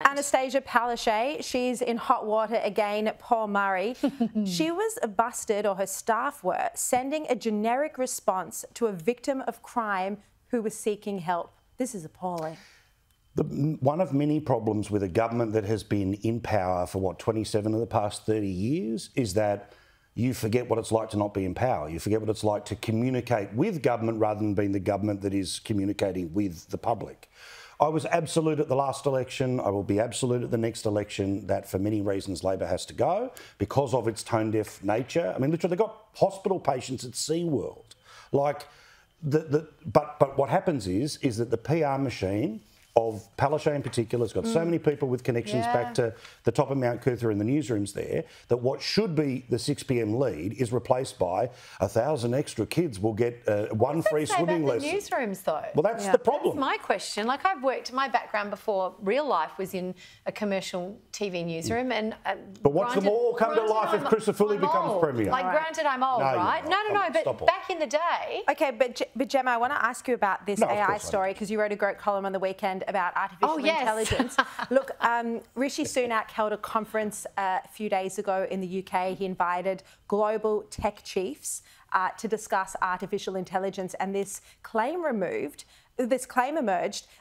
Anastasia Palaszczuk, she's in hot water again. Paul Murray. She was busted, or her staff were, sending a generic response to a victim of crime who was seeking help. This is appalling. One of many problems with a government that has been in power for, what, 27 of the past 30 years is that you forget what it's like to not be in power. You forget what it's like to communicate with government rather than being the government that is communicating with the public. I was absolute at the last election. I will be absolute at the next election that for many reasons Labor has to go because of its tone-deaf nature. I mean, literally, they've got hospital patients at SeaWorld. Like, but what happens is that the PR machine of Palaszczuk in particular has got so many people with connections back to the top of Mount Coot-tha in the newsrooms there that what should be the 6 p.m. lead is replaced by 1,000 extra kids will get one free swimming lesson. Newsrooms though. Well, that's the problem. That's my question. Like, I've worked, my background before real life was in a commercial TV newsroom, and but what's the more come to life if Chris Fully becomes premier? Like, granted, I'm old, right? No, but back in the day. Okay, but Gemma, I want to ask you about this AI story because you wrote a great column on the weekend about artificial intelligence. Look, Rishi Sunak held a conference a few days ago in the UK. He invited global tech chiefs to discuss artificial intelligence, and this claim emerged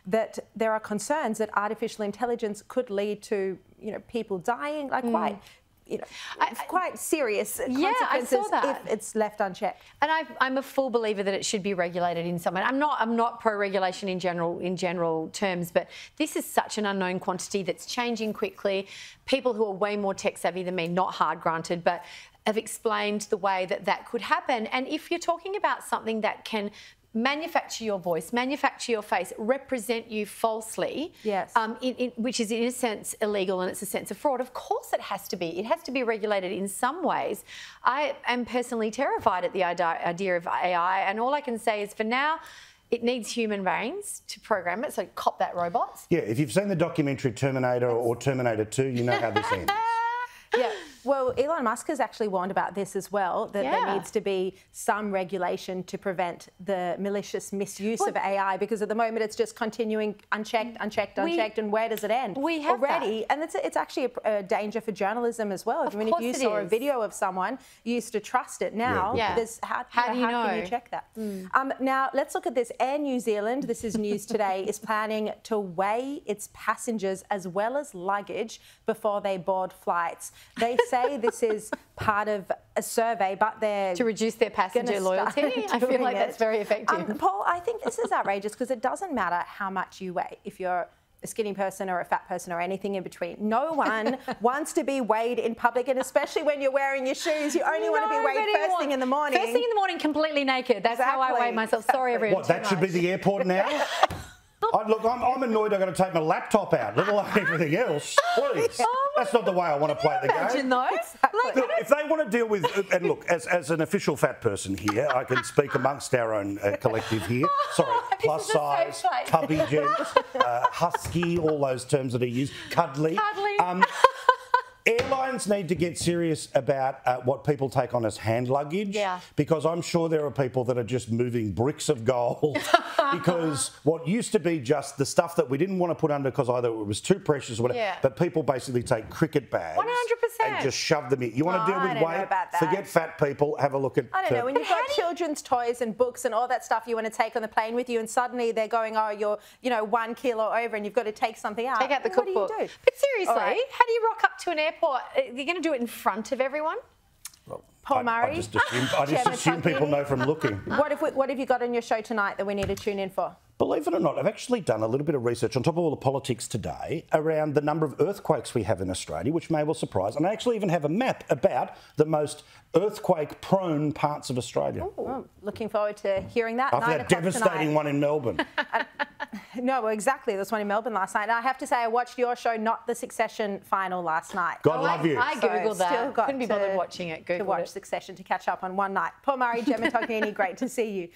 that there are concerns that artificial intelligence could lead to, people dying, like quite serious consequences if it's left unchecked. And I'm a full believer that it should be regulated in some way. I'm not pro-regulation in general terms, but this is such an unknown quantity that's changing quickly. People who are way more tech savvy than me, not hard granted, but have explained the way that could happen. And if you're talking about something that can manufacture your voice, manufacture your face, represent you falsely, yes, which is in a sense illegal and it's a sense of fraud. Of course it has to be. It has to be regulated in some ways. I am personally terrified at the idea of AI, and all I can say is for now, it needs human brains to program it, so cop that, robots. Yeah, if you've seen the documentary Terminator or Terminator 2, you know how this ends. Yeah, well, Elon Musk has actually warned about this as well, that there needs to be some regulation to prevent the malicious misuse of AI, because at the moment it's just continuing unchecked, and where does it end? We have already, and it's actually a danger for journalism as well. I mean, if you saw a video of someone, you used to trust it. Now, how can you check that? Now, let's look at this. Air New Zealand, this is news today, is planning to weigh its passengers as well as luggage before they board flights. They say this is part of a survey, but they're to reduce their passenger loyalty. I feel like that's very effective. Paul, I think this is outrageous because it doesn't matter how much you weigh. If you're a skinny person or a fat person or anything in between, no one wants to be weighed in public, and especially when you're wearing your shoes, you only want to be weighed first thing in the morning. First thing in the morning, completely naked. That's how I weigh myself. Sorry, everyone. What, that should be the airport now? Look, I'm annoyed I've got to take my laptop out, let alone everything else. Please. That's not the way I want to play the game. Though. Look, if they want to deal with, and look, as an official fat person here, I can speak amongst our own collective here. Sorry, plus size, tubby gents, husky, all those terms that are used, cuddly. Airlines need to get serious about what people take on as hand luggage, because I'm sure there are people that are just moving bricks of gold because what used to be just the stuff that we didn't want to put under because either it was too precious or whatever, but people basically take cricket bags 100%. and just shove them in. You want to deal with weight? Forget fat people. Have a look at... I don't know. When you've got children's toys and books and all that stuff you want to take on the plane with you, and suddenly they're going, oh, you're 1 kilo over and you've got to take something out. Take out the cookbook. What do you do? But seriously, how do you rock up to an airport? You're going to do it in front of everyone? Well, Paul Murray? I just assume people know from looking. What have you got on your show tonight that we need to tune in for? Believe it or not, I've actually done a little bit of research on top of all the politics today around the number of earthquakes we have in Australia, which may well surprise. And I actually even have a map about the most earthquake-prone parts of Australia. Ooh, looking forward to hearing that. After that devastating one in Melbourne. No, well, exactly. There was one in Melbourne last night. And I have to say, I watched your show, not the Succession final last night. God love you. I googled that. Still couldn't be bothered watching it. To watch Succession to catch up on one night. Paul Murray, Gemma Tognini, great to see you.